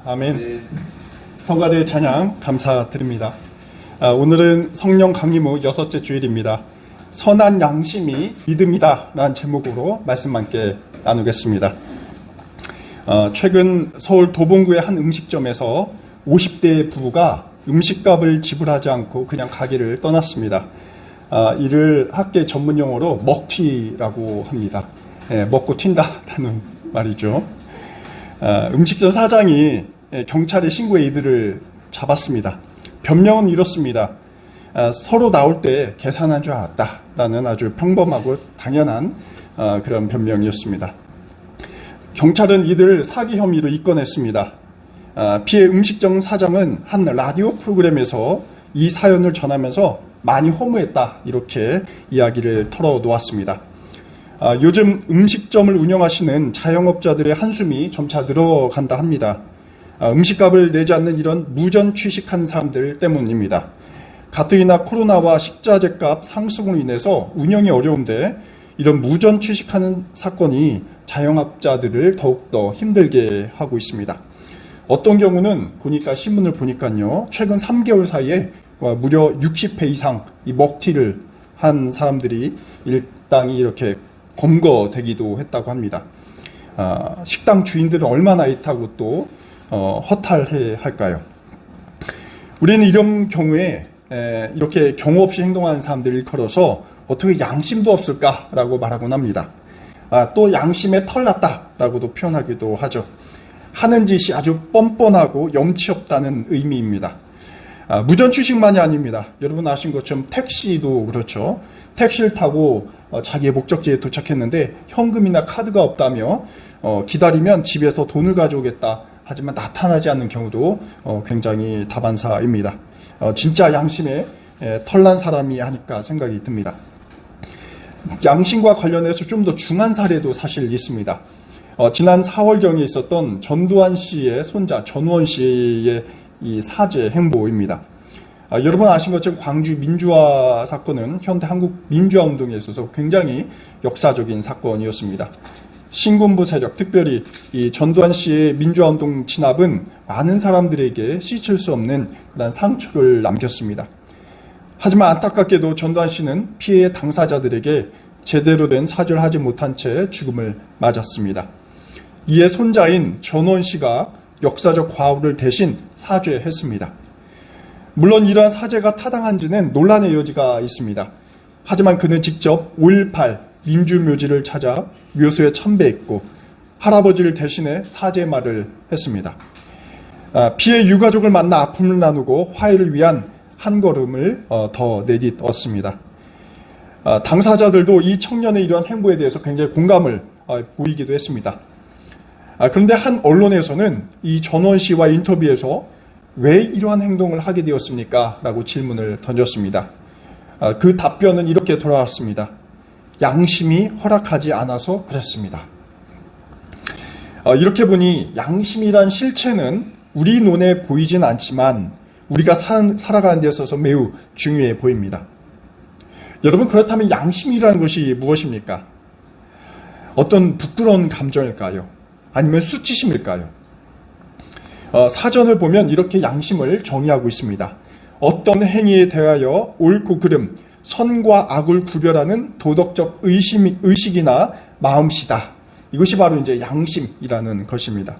아멘. 성가대 찬양 감사드립니다. 오늘은 성령 강림 후 6째 주일입니다. 선한 양심이 믿음이다 라는 제목으로 말씀 함께 나누겠습니다. 최근 서울 도봉구의 한 음식점에서 50대 부부가 음식값을 지불하지 않고 그냥 가게를 떠났습니다. 이를 학계 전문 용어로 먹튀라고 합니다. 먹고 튄다라는 말이죠. 음식점 사장이 경찰에 신고해 이들을 잡았습니다. 변명은 이렇습니다. 서로 나올 때 계산한 줄 알았다라는 아주 평범하고 당연한 그런 변명이었습니다. 경찰은 이들을 사기 혐의로 입건했습니다. 피해 음식점 사장은 한 라디오 프로그램에서 이 사연을 전하면서 많이 허무했다 이렇게 이야기를 털어놓았습니다. 요즘 음식점을 운영하시는 자영업자들의 한숨이 점차 늘어간다 합니다. 음식값을 내지 않는 이런 무전 취식한 사람들 때문입니다. 가뜩이나 코로나와 식자재 값 상승으로 인해서 운영이 어려운데 이런 무전 취식하는 사건이 자영업자들을 더욱더 힘들게 하고 있습니다. 어떤 경우는 보니까 신문을 보니까요, 최근 3개월 사이에 무려 60회 이상 이 먹튀를 한 사람들이 일당이 이렇게 검거되기도 했다고 합니다. 식당 주인들은 얼마나 애타고 또 허탈해 할까요? 우리는 이런 경우에 이렇게 경우 없이 행동하는 사람들을 일컬어서 어떻게 양심도 없을까라고 말하곤 합니다. 또 양심에 털났다라고도 표현하기도 하죠. 하는 짓이 아주 뻔뻔하고 염치 없다는 의미입니다. 무전 취식만이 아닙니다. 여러분 아신 것처럼 택시도 그렇죠. 택시를 타고 자기의 목적지에 도착했는데 현금이나 카드가 없다며 기다리면 집에서 돈을 가져오겠다 하지만 나타나지 않는 경우도 굉장히 다반사입니다. 진짜 양심에 털난 사람이 하니까 생각이 듭니다. 양심과 관련해서 좀 더 중한 사례도 사실 있습니다. 지난 4월경에 있었던 전두환 씨의 손자 전우원 씨의 이 사죄 행보입니다. 여러분 아신 것처럼 광주 민주화 사건은 현대 한국 민주화 운동에 있어서 굉장히 역사적인 사건이었습니다. 신군부 세력, 특별히 이 전두환 씨의 민주화 운동 진압은 많은 사람들에게 씻을 수 없는 그런 상처를 남겼습니다. 하지만 안타깝게도 전두환 씨는 피해 당사자들에게 제대로 된 사죄를 하지 못한 채 죽음을 맞았습니다. 이에 손자인 전우원 씨가 역사적 과오를 대신 사죄했습니다. 물론 이러한 사죄가 타당한지는 논란의 여지가 있습니다. 하지만 그는 직접 5.18 민주묘지를 찾아 묘소에 참배했고 할아버지를 대신해 사죄말을 했습니다. 피해 유가족을 만나 아픔을 나누고 화해를 위한 한 걸음을 더 내딛었습니다. 당사자들도 이 청년의 이러한 행보에 대해서 굉장히 공감을 보이기도 했습니다. 그런데 한 언론에서는 이 전원 씨와 인터뷰에서 왜 이러한 행동을 하게 되었습니까? 라고 질문을 던졌습니다. 그 답변은 이렇게 돌아왔습니다. 양심이 허락하지 않아서 그랬습니다. 이렇게 보니 양심이란 실체는 우리 눈에 보이진 않지만 우리가 살아가는 데 있어서 매우 중요해 보입니다. 여러분, 그렇다면 양심이라는 것이 무엇입니까? 어떤 부끄러운 감정일까요? 아니면 수치심일까요? 사전을 보면 이렇게 양심을 정의하고 있습니다. 어떤 행위에 대하여 옳고 그름, 선과 악을 구별하는 도덕적 의식이나 마음씨다. 이것이 바로 이제 양심이라는 것입니다.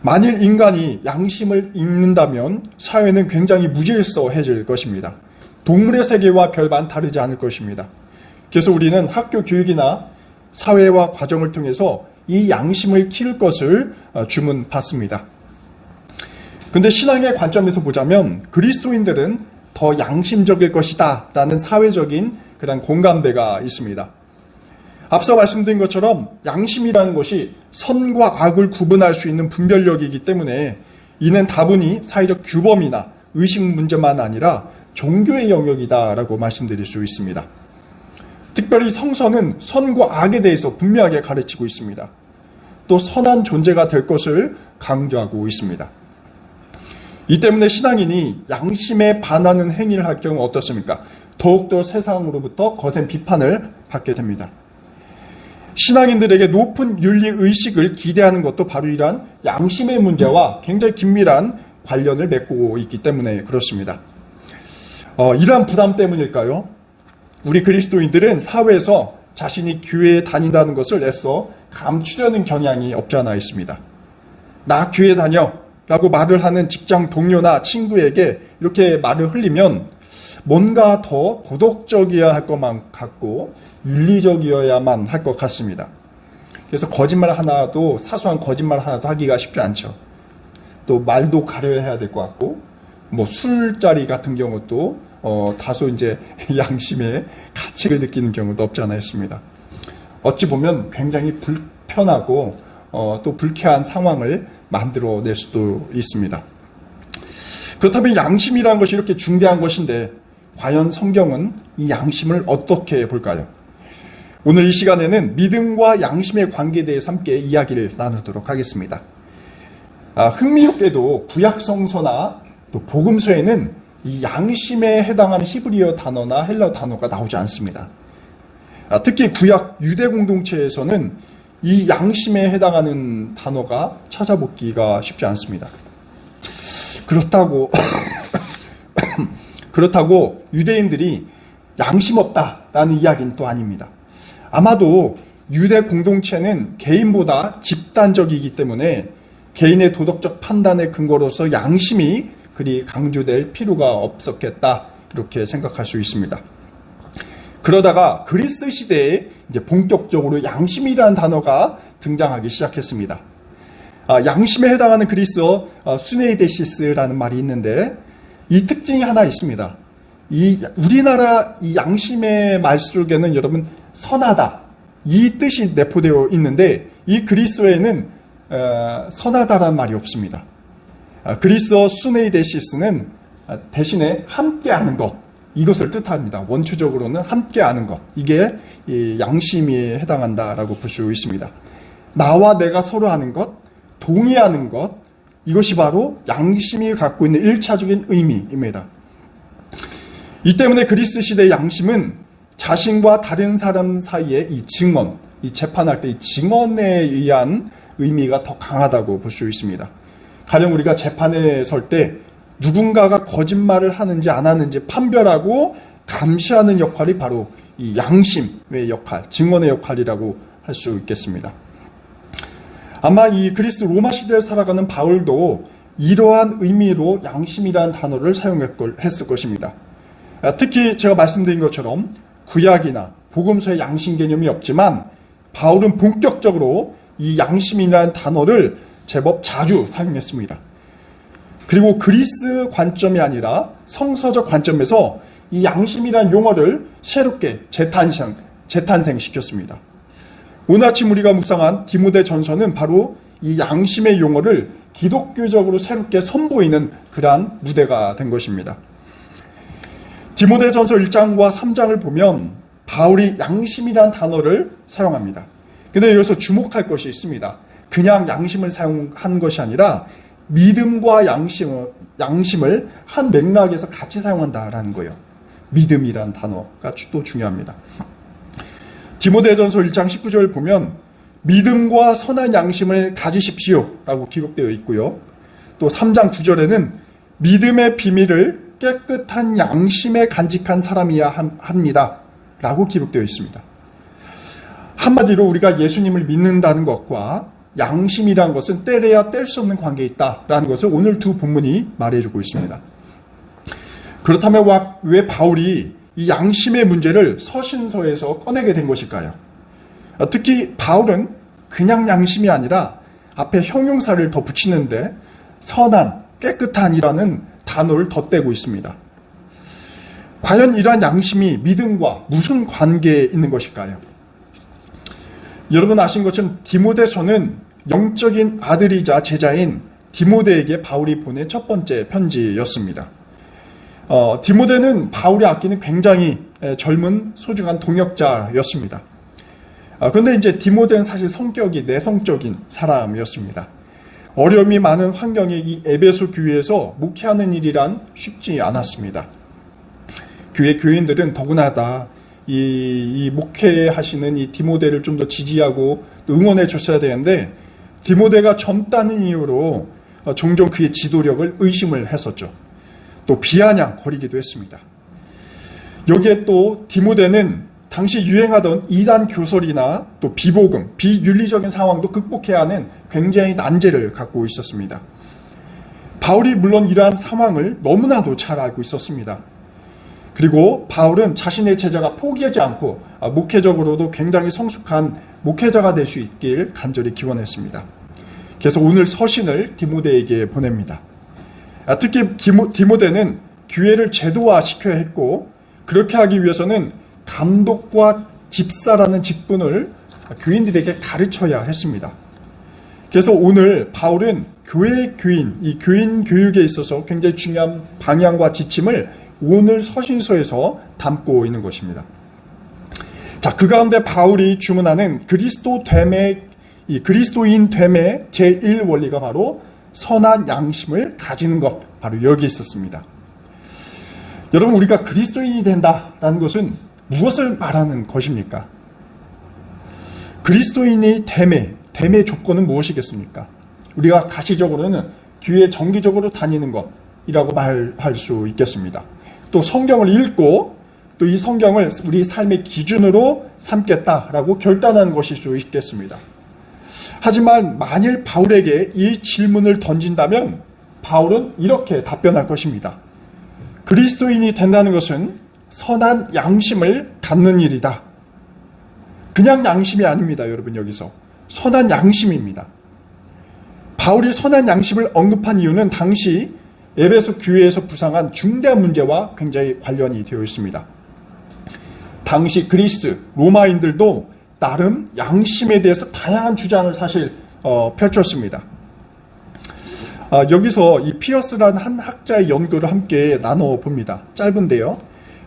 만일 인간이 양심을 잃는다면 사회는 굉장히 무질서해질 것입니다. 동물의 세계와 별반 다르지 않을 것입니다. 그래서 우리는 학교 교육이나 사회와 과정을 통해서 이 양심을 키울 것을 주문받습니다. 그런데 신앙의 관점에서 보자면 그리스도인들은 더 양심적일 것이다 라는 사회적인 그런 공감대가 있습니다. 앞서 말씀드린 것처럼 양심이라는 것이 선과 악을 구분할 수 있는 분별력이기 때문에 이는 다분히 사회적 규범이나 의식 문제만 아니라 종교의 영역이다라고 말씀드릴 수 있습니다. 특별히 성서는 선과 악에 대해서 분명하게 가르치고 있습니다. 또 선한 존재가 될 것을 강조하고 있습니다. 이 때문에 신앙인이 양심에 반하는 행위를 할 경우 어떻습니까? 더욱더 세상으로부터 거센 비판을 받게 됩니다. 신앙인들에게 높은 윤리의식을 기대하는 것도 바로 이러한 양심의 문제와 굉장히 긴밀한 관련을 맺고 있기 때문에 그렇습니다. 이러한 부담 때문일까요? 우리 그리스도인들은 사회에서 자신이 교회에 다닌다는 것을 애써 감추려는 경향이 없지 않아 있습니다. 나 교회 다녀 라고 말을 하는 직장 동료나 친구에게 이렇게 말을 흘리면 뭔가 더 도덕적이어야 할 것만 같고 윤리적이어야만 할 것 같습니다. 그래서 거짓말 하나도, 사소한 거짓말 하나도 하기가 쉽지 않죠. 또 말도 가려야 해야 될 것 같고, 뭐 술자리 같은 경우도 다소 이제 양심의 가책을 느끼는 경우도 없지 않아 있습니다. 어찌 보면 굉장히 불편하고 또 불쾌한 상황을 만들어낼 수도 있습니다. 그렇다면 양심이라는 것이 이렇게 중대한 것인데 과연 성경은 이 양심을 어떻게 볼까요? 오늘 이 시간에는 믿음과 양심의 관계에 대해서 함께 이야기를 나누도록 하겠습니다. 흥미롭게도 구약 성서나 또 복음서에는 이 양심에 해당하는 히브리어 단어나 헬라어 단어가 나오지 않습니다. 특히 구약 유대 공동체에서는 이 양심에 해당하는 단어가 찾아보기가 쉽지 않습니다. 그렇다고 유대인들이 양심 없다라는 이야기는 또 아닙니다. 아마도 유대 공동체는 개인보다 집단적이기 때문에 개인의 도덕적 판단의 근거로서 양심이 그리 강조될 필요가 없었겠다, 이렇게 생각할 수 있습니다. 그러다가 그리스 시대에 이제 본격적으로 양심이라는 단어가 등장하기 시작했습니다. 양심에 해당하는 그리스어 수네이데시스라는 말이 있는데 이 특징이 하나 있습니다. 우리나라 이 양심의 말 속에는 여러분 선하다 이 뜻이 내포되어 있는데 이 그리스어에는 선하다라는 말이 없습니다. 그리스어 수네이데시스는 대신에 함께하는 것, 이것을 뜻합니다. 원초적으로는 함께하는 것, 이게 이 양심이 해당한다라고 볼 수 있습니다. 나와 내가 서로 하는 것, 동의하는 것, 이것이 바로 양심이 갖고 있는 1차적인 의미입니다. 이 때문에 그리스 시대의 양심은 자신과 다른 사람 사이의 이 증언, 이 재판할 때 이 증언에 의한 의미가 더 강하다고 볼 수 있습니다. 가령 우리가 재판에 설 때 누군가가 거짓말을 하는지 안 하는지 판별하고 감시하는 역할이 바로 이 양심의 역할, 증언의 역할이라고 할 수 있겠습니다. 아마 이 그리스 로마 시대를 살아가는 바울도 이러한 의미로 양심이라는 단어를 사용했을 것입니다. 특히 제가 말씀드린 것처럼 구약이나 복음서에 양심 개념이 없지만 바울은 본격적으로 이 양심이라는 단어를 제법 자주 사용했습니다. 그리고 그리스 관점이 아니라 성서적 관점에서 이 양심이라는 용어를 새롭게 재탄생시켰습니다. 오늘 아침 우리가 묵상한 디모데 전서는 바로 이 양심의 용어를 기독교적으로 새롭게 선보이는 그러한 무대가 된 것입니다. 디모데 전서 1장과 3장을 보면 바울이 양심이라는 단어를 사용합니다. 근데 여기서 주목할 것이 있습니다. 그냥 양심을 사용한 것이 아니라 믿음과 양심을 한 맥락에서 같이 사용한다라는 거예요. 믿음이라는 단어가 또 중요합니다. 디모데전서 1장 19절 보면 믿음과 선한 양심을 가지십시오 라고 기록되어 있고요. 또 3장 9절에는 믿음의 비밀을 깨끗한 양심에 간직한 사람이야 합니다 라고 기록되어 있습니다. 한마디로 우리가 예수님을 믿는다는 것과 양심이란 것은 떼려야 뗄 수 없는 관계에 있다라는 것을 오늘 두 본문이 말해주고 있습니다. 그렇다면 왜 바울이 이 양심의 문제를 서신서에서 꺼내게 된 것일까요? 특히 바울은 그냥 양심이 아니라 앞에 형용사를 더 붙이는데 선한, 깨끗한이라는 단어를 덧대고 있습니다. 과연 이러한 양심이 믿음과 무슨 관계에 있는 것일까요? 여러분 아신 것처럼 디모데서는 영적인 아들이자 제자인 디모데에게 바울이 보낸 첫 번째 편지였습니다. 디모데는 바울이 아끼는 굉장히 젊은 소중한 동역자였습니다. 그런데 이제 디모데는 사실 성격이 내성적인 사람이었습니다. 어려움이 많은 환경의 이 에베소 교회에서 목회하는 일이란 쉽지 않았습니다. 교회 교인들은 더구나 다 이 목회하시는 이 디모데를 좀 더 지지하고 또 응원해 줬어야 되는데 디모데가 젊다는 이유로 종종 그의 지도력을 의심을 했었죠. 또 비아냥거리기도 했습니다. 여기에 또 디모데는 당시 유행하던 이단 교설이나 또 비복음, 비윤리적인 상황도 극복해야 하는 굉장히 난제를 갖고 있었습니다. 바울이 물론 이러한 상황을 너무나도 잘 알고 있었습니다. 그리고 바울은 자신의 제자가 포기하지 않고 목회적으로도 굉장히 성숙한 목회자가 될 수 있길 간절히 기원했습니다. 그래서 오늘 서신을 디모데에게 보냅니다. 특히 디모데는 교회를 제도화시켜야 했고 그렇게 하기 위해서는 감독과 집사라는 직분을 교인들에게 가르쳐야 했습니다. 그래서 오늘 바울은 교회의 교인, 이 교인 교육에 있어서 굉장히 중요한 방향과 지침을 오늘 서신서에서 담고 있는 것입니다. 자, 그 가운데 바울이 주문하는 그리스도인 됨의 제1원리가 바로 선한 양심을 가지는 것, 바로 여기 있었습니다. 여러분, 우리가 그리스도인이 된다라는 것은 무엇을 말하는 것입니까? 그리스도인의 됨의 조건은 무엇이겠습니까? 우리가 가시적으로는 교회에 정기적으로 다니는 것이라고 말할 수 있겠습니다. 또 성경을 읽고 또 이 성경을 우리 삶의 기준으로 삼겠다라고 결단하는 것일 수 있겠습니다. 하지만 만일 바울에게 이 질문을 던진다면 바울은 이렇게 답변할 것입니다. 그리스도인이 된다는 것은 선한 양심을 갖는 일이다. 그냥 양심이 아닙니다, 여러분. 여기서 선한 양심입니다. 바울이 선한 양심을 언급한 이유는 당시 에베소 교회에서 부상한 중대한 문제와 굉장히 관련이 되어 있습니다. 당시 그리스, 로마인들도 나름 양심에 대해서 다양한 주장을 사실 펼쳤습니다. 여기서 이 피어스라는 한 학자의 연구를 함께 나눠봅니다. 짧은데요.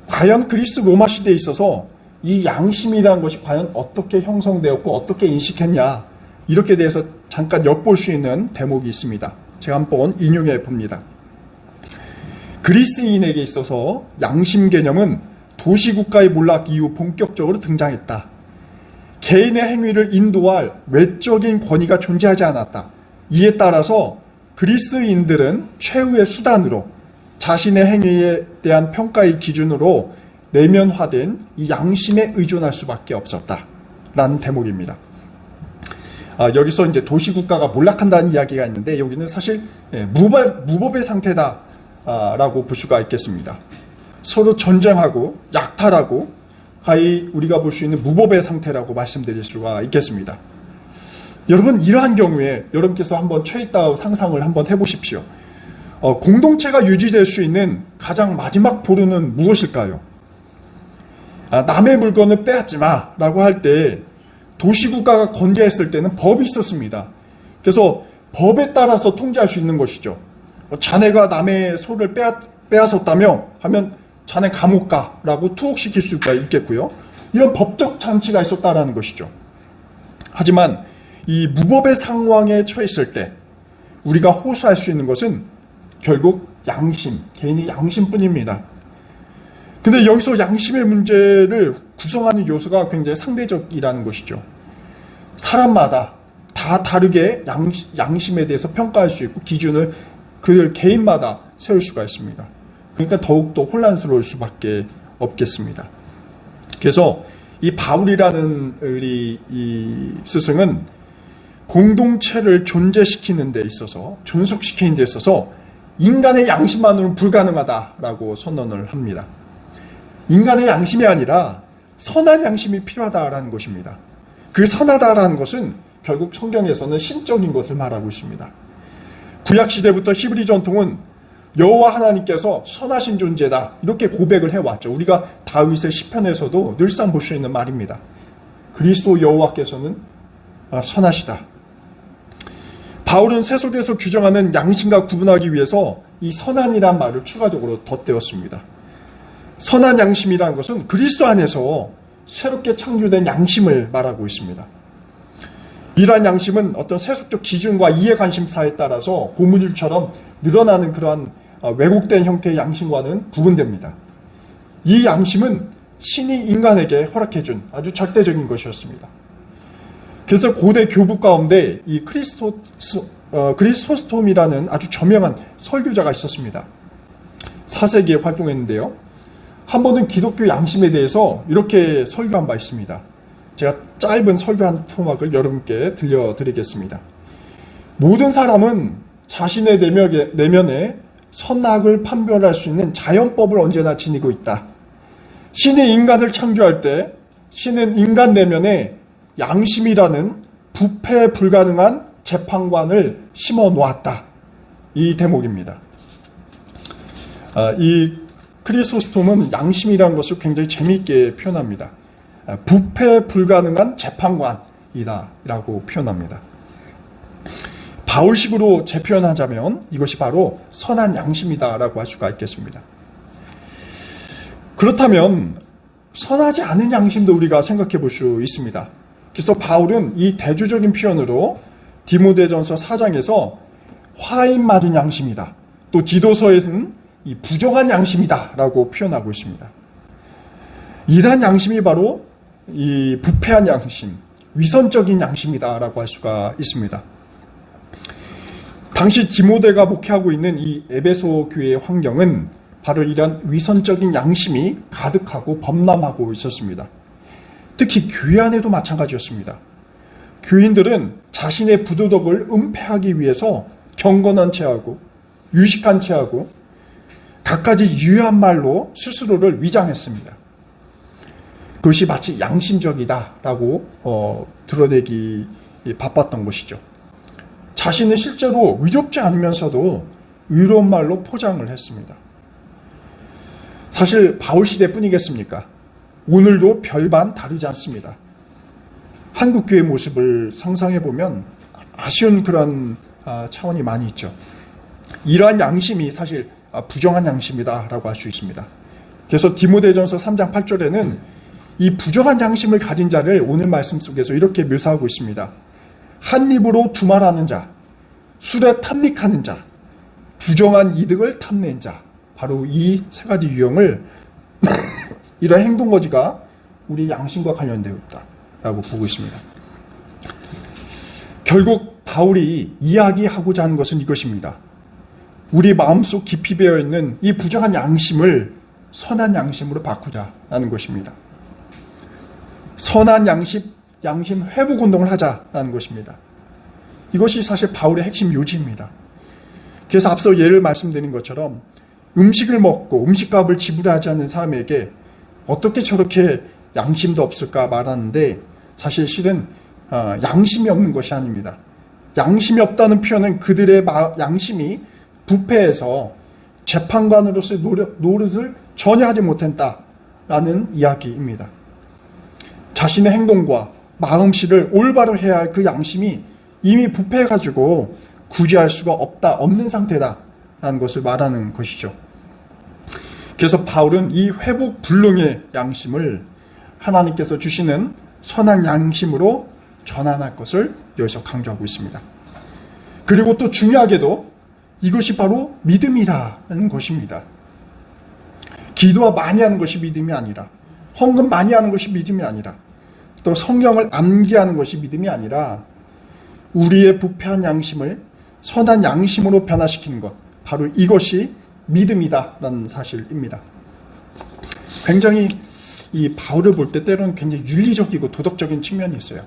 과연 그리스 로마 시대에 있어서 이 양심이라는 것이 과연 어떻게 형성되었고 어떻게 인식했냐, 이렇게 대해서 잠깐 엿볼 수 있는 대목이 있습니다. 제가 한번 인용해 봅니다. 그리스인에게 있어서 양심 개념은 도시국가의 몰락 이후 본격적으로 등장했다. 개인의 행위를 인도할 외적인 권위가 존재하지 않았다. 이에 따라서 그리스인들은 최후의 수단으로 자신의 행위에 대한 평가의 기준으로 내면화된 이 양심에 의존할 수밖에 없었다라는 대목입니다. 여기서 이제 도시국가가 몰락한다는 이야기가 있는데 여기는 사실 무법의 상태다라고 볼 수가 있겠습니다. 서로 전쟁하고 약탈하고 가히 우리가 볼 수 있는 무법의 상태라고 말씀드릴 수가 있겠습니다. 여러분, 이러한 경우에 여러분께서 한번 최이따 상상을 한번 해보십시오. 공동체가 유지될 수 있는 가장 마지막 보루는 무엇일까요? 남의 물건을 빼앗지 마라고 할 때 도시국가가 건재했을 때는 법이 있었습니다. 그래서 법에 따라서 통제할 수 있는 것이죠. 자네가 남의 소를 빼앗았다며 하면 자네 감옥 가라고 투옥시킬 수가 있겠고요. 이런 법적 장치가 있었다라는 것이죠. 하지만 이 무법의 상황에 처했을 때 우리가 호소할 수 있는 것은 결국 양심, 개인의 양심뿐입니다. 근데 여기서 양심의 문제를 구성하는 요소가 굉장히 상대적이라는 것이죠. 사람마다 다 다르게 양심에 대해서 평가할 수 있고 기준을 그 개인마다 세울 수가 있습니다. 그러니까 더욱더 혼란스러울 수밖에 없겠습니다. 그래서 이 바울이라는 우리 이 스승은 공동체를 존재시키는 데 있어서, 존속시키는 데 있어서 인간의 양심만으로는 불가능하다라고 선언을 합니다. 인간의 양심이 아니라 선한 양심이 필요하다라는 것입니다. 그 선하다라는 것은 결국 성경에서는 신적인 것을 말하고 있습니다. 구약시대부터 히브리 전통은 여호와 하나님께서 선하신 존재다, 이렇게 고백을 해왔죠. 우리가 다윗의 시편에서도 늘상 볼 수 있는 말입니다. 그리스도 여호와께서는 선하시다. 바울은 세속에서 규정하는 양심과 구분하기 위해서 이 선한이란 말을 추가적으로 덧대었습니다. 선한 양심이라는 것은 그리스도 안에서 새롭게 창조된 양심을 말하고 있습니다. 이러한 양심은 어떤 세속적 기준과 이해관심사에 따라서 고무줄처럼 늘어나는 그러한 왜곡된 형태의 양심과는 구분됩니다. 이 양심은 신이 인간에게 허락해준 아주 절대적인 것이었습니다. 그래서 고대 교부 가운데 이 그리스토스톰이라는 아주 저명한 설교자가 있었습니다. 4세기에 활동했는데요. 한 번은 기독교 양심에 대해서 이렇게 설교한 바 있습니다. 제가 짧은 설교 한 토막을 여러분께 들려드리겠습니다. 모든 사람은 자신의 내면에 선악을 판별할 수 있는 자연법을 언제나 지니고 있다. 신이 인간을 창조할 때 신은 인간 내면에 양심이라는 부패 불가능한 재판관을 심어 놓았다. 이 대목입니다. 이 크리소스톰은 양심이라는 것을 굉장히 재미있게 표현합니다. 부패 불가능한 재판관이다 라고 표현합니다. 바울식으로 재표현하자면 이것이 바로 선한 양심이다 라고 할 수가 있겠습니다. 그렇다면 선하지 않은 양심도 우리가 생각해 볼 수 있습니다. 그래서 바울은 이 대조적인 표현으로 디모데전서 4장에서 화인 맞은 양심이다. 또 디도서에서는 이 부정한 양심이다 라고 표현하고 있습니다. 이러한 양심이 바로 이 부패한 양심, 위선적인 양심이다 라고 할 수가 있습니다. 당시 디모데가 목회하고 있는 이 에베소 교회의 환경은 바로 이러한 위선적인 양심이 가득하고 범람하고 있었습니다. 특히 교회 안에도 마찬가지였습니다. 교인들은 자신의 부도덕을 은폐하기 위해서 경건한 체하고 유식한 체하고 갖가지 유효한 말로 스스로를 위장했습니다. 그것이 마치 양심적이다라고 드러내기 바빴던 것이죠. 자신은 실제로 의롭지 않으면서도 의로운 말로 포장을 했습니다. 사실 바울 시대뿐이겠습니까? 오늘도 별반 다르지 않습니다. 한국교회 모습을 상상해보면 아쉬운 그런 차원이 많이 있죠. 이러한 양심이 사실 부정한 양심이다라고 할 수 있습니다. 그래서 디모데전서 3장 8절에는 이 부정한 양심을 가진 자를 오늘 말씀 속에서 이렇게 묘사하고 있습니다. 한 입으로 두말하는 자, 술에 탐닉하는 자, 부정한 이득을 탐내는 자, 바로 이 세 가지 유형을 이러한 행동거지가 우리 양심과 관련되어 있다라고 보고 있습니다. 결국 바울이 이야기하고자 하는 것은 이것입니다. 우리 마음속 깊이 배어있는 이 부정한 양심을 선한 양심으로 바꾸자라는 것입니다. 선한 양심 회복 운동을 하자라는 것입니다. 이것이 사실 바울의 핵심 요지입니다. 그래서 앞서 예를 말씀드린 것처럼 음식을 먹고 음식값을 지불하지 않는 사람에게 어떻게 저렇게 양심도 없을까 말하는데 사실 실은 양심이 없는 것이 아닙니다. 양심이 없다는 표현은 그들의 양심이 부패해서 재판관으로서의 노릇을 전혀 하지 못했다라는 이야기입니다. 자신의 행동과 마음씨를 올바로 해야 할 그 양심이 이미 부패해가지고 구제할 수가 없는 상태다라는 것을 말하는 것이죠. 그래서 바울은 이 회복 불능의 양심을 하나님께서 주시는 선한 양심으로 전환할 것을 여기서 강조하고 있습니다. 그리고 또 중요하게도 이것이 바로 믿음이라는 것입니다. 기도와 많이 하는 것이 믿음이 아니라, 헌금 많이 하는 것이 믿음이 아니라, 또 성경을 암기하는 것이 믿음이 아니라 우리의 부패한 양심을 선한 양심으로 변화시키는 것, 바로 이것이 믿음이다라는 사실입니다. 굉장히 이 바울을 볼 때 때로는 굉장히 윤리적이고 도덕적인 측면이 있어요.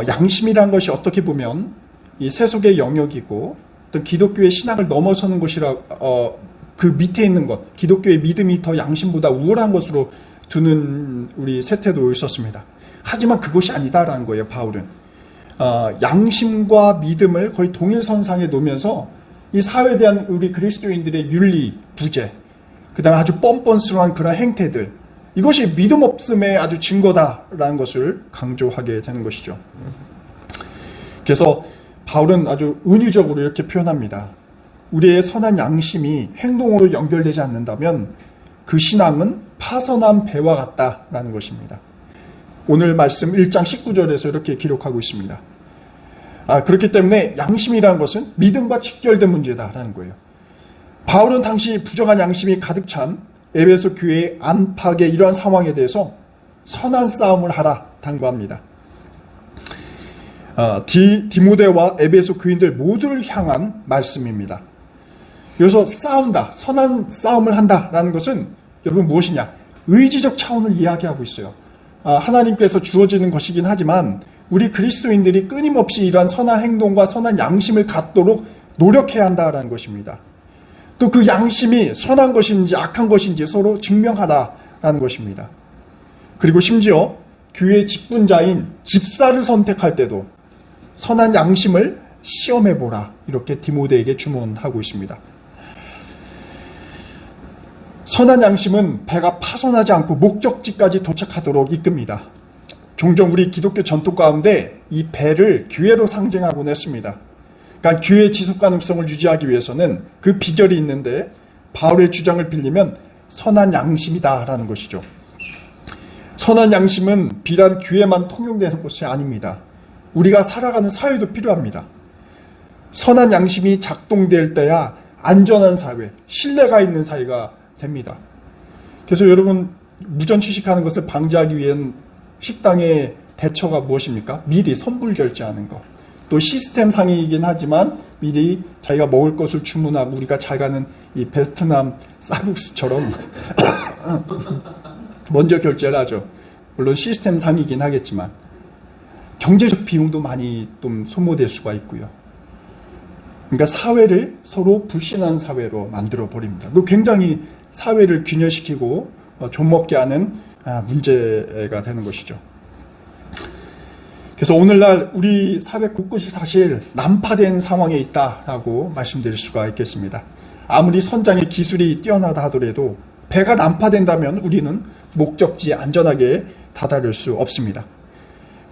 양심이란 것이 어떻게 보면 이 세속의 영역이고 또 기독교의 신앙을 넘어서는 것이라 그 밑에 있는 것, 기독교의 믿음이 더 양심보다 우월한 것으로 두는 우리 세태도 있었습니다. 하지만 그것이 아니다라는 거예요. 바울은 양심과 믿음을 거의 동일선상에 놓으면서 이 사회에 대한 우리 그리스도인들의 윤리, 부재, 그 다음에 아주 뻔뻔스러운 그런 행태들, 이것이 믿음 없음의 아주 증거다라는 것을 강조하게 되는 것이죠. 그래서 바울은 아주 은유적으로 이렇게 표현합니다. 우리의 선한 양심이 행동으로 연결되지 않는다면 그 신앙은 파선한 배와 같다라는 것입니다. 오늘 말씀 1장 19절에서 이렇게 기록하고 있습니다. 그렇기 때문에 양심이라는 것은 믿음과 직결된 문제다라는 거예요. 바울은 당시 부정한 양심이 가득 찬 에베소 교회의 안팎의 이러한 상황에 대해서 선한 싸움을 하라 당부합니다. 디모데와 에베소 교인들 모두를 향한 말씀입니다. 여기서 싸운다, 선한 싸움을 한다라는 것은 여러분 무엇이냐? 의지적 차원을 이야기하고 있어요. 하나님께서 주어지는 것이긴 하지만 우리 그리스도인들이 끊임없이 이러한 선한 행동과 선한 양심을 갖도록 노력해야 한다라는 것입니다. 또 그 양심이 선한 것인지 악한 것인지 서로 증명하라라는 것입니다. 그리고 심지어 교회 직분자인 집사를 선택할 때도 선한 양심을 시험해보라, 이렇게 디모데에게 주문하고 있습니다. 선한 양심은 배가 파손하지 않고 목적지까지 도착하도록 이끕니다. 종종 우리 기독교 전통 가운데 이 배를 교회로 상징하곤 했습니다. 그러니까 교회의 지속 가능성을 유지하기 위해서는 그 비결이 있는데 바울의 주장을 빌리면 선한 양심이다라는 것이죠. 선한 양심은 비단 교회만 통용되는 것이 아닙니다. 우리가 살아가는 사회도 필요합니다. 선한 양심이 작동될 때야 안전한 사회, 신뢰가 있는 사회가 됩니다. 그래서 여러분, 무전 취식하는 것을 방지하기 위한 식당의 대처가 무엇입니까? 미리 선불 결제하는 것. 또 시스템 상이긴 하지만 미리 자기가 먹을 것을 주문하고, 우리가 잘 가는 이 베트남 쌀국수처럼 먼저 결제를 하죠. 물론 시스템 상이긴 하겠지만 경제적 비용도 많이 좀 소모될 수가 있고요. 그러니까 사회를 서로 불신한 사회로 만들어 버립니다. 그 굉장히 사회를 균열시키고 좀먹게 하는 문제가 되는 것이죠. 그래서 오늘날 우리 사회 곳곳이 사실 난파된 상황에 있다라고 말씀드릴 수가 있겠습니다. 아무리 선장의 기술이 뛰어나다 하더라도 배가 난파된다면 우리는 목적지에 안전하게 다다를 수 없습니다.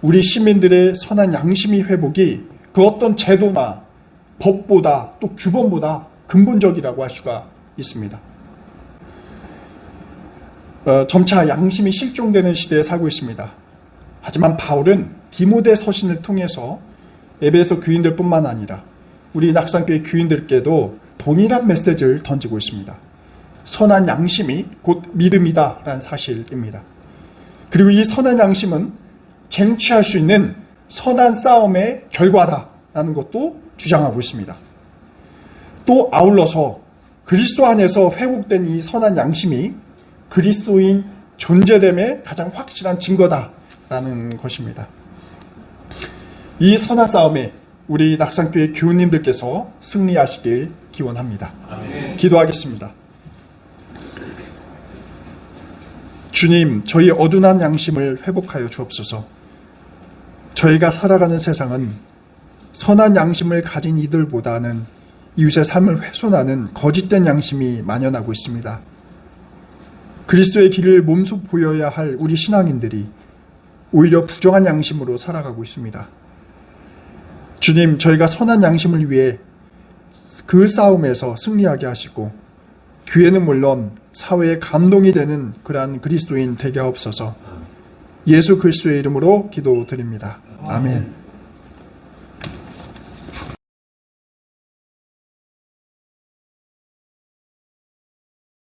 우리 시민들의 선한 양심이 회복이 그 어떤 제도나 법보다 또 규범보다 근본적이라고 할 수가 있습니다. 점차 양심이 실종되는 시대에 살고 있습니다. 하지만 바울은 디모데 서신을 통해서 에베소 교인들뿐만 아니라 우리 낙산교회 교인들께도 동일한 메시지를 던지고 있습니다. 선한 양심이 곧 믿음이다라는 사실입니다. 그리고 이 선한 양심은 쟁취할 수 있는 선한 싸움의 결과다라는 것도 주장하고 있습니다. 또 아울러서 그리스도 안에서 회복된 이 선한 양심이 그리스도인 존재됨의 가장 확실한 증거다라는 것입니다. 이 선한 싸움에 우리 낙산교회 교우님들께서 승리하시길 기원합니다. 아멘. 기도하겠습니다. 주님, 저희 어둔한 양심을 회복하여 주옵소서. 저희가 살아가는 세상은 선한 양심을 가진 이들보다는 이웃의 삶을 훼손하는 거짓된 양심이 만연하고 있습니다. 그리스도의 길을 몸소 보여야 할 우리 신앙인들이 오히려 부정한 양심으로 살아가고 있습니다. 주님, 저희가 선한 양심을 위해 그 싸움에서 승리하게 하시고 교회는 물론 사회에 감동이 되는 그러한 그리스도인 되게 하옵소서. 예수 그리스도의 이름으로 기도드립니다. 아멘.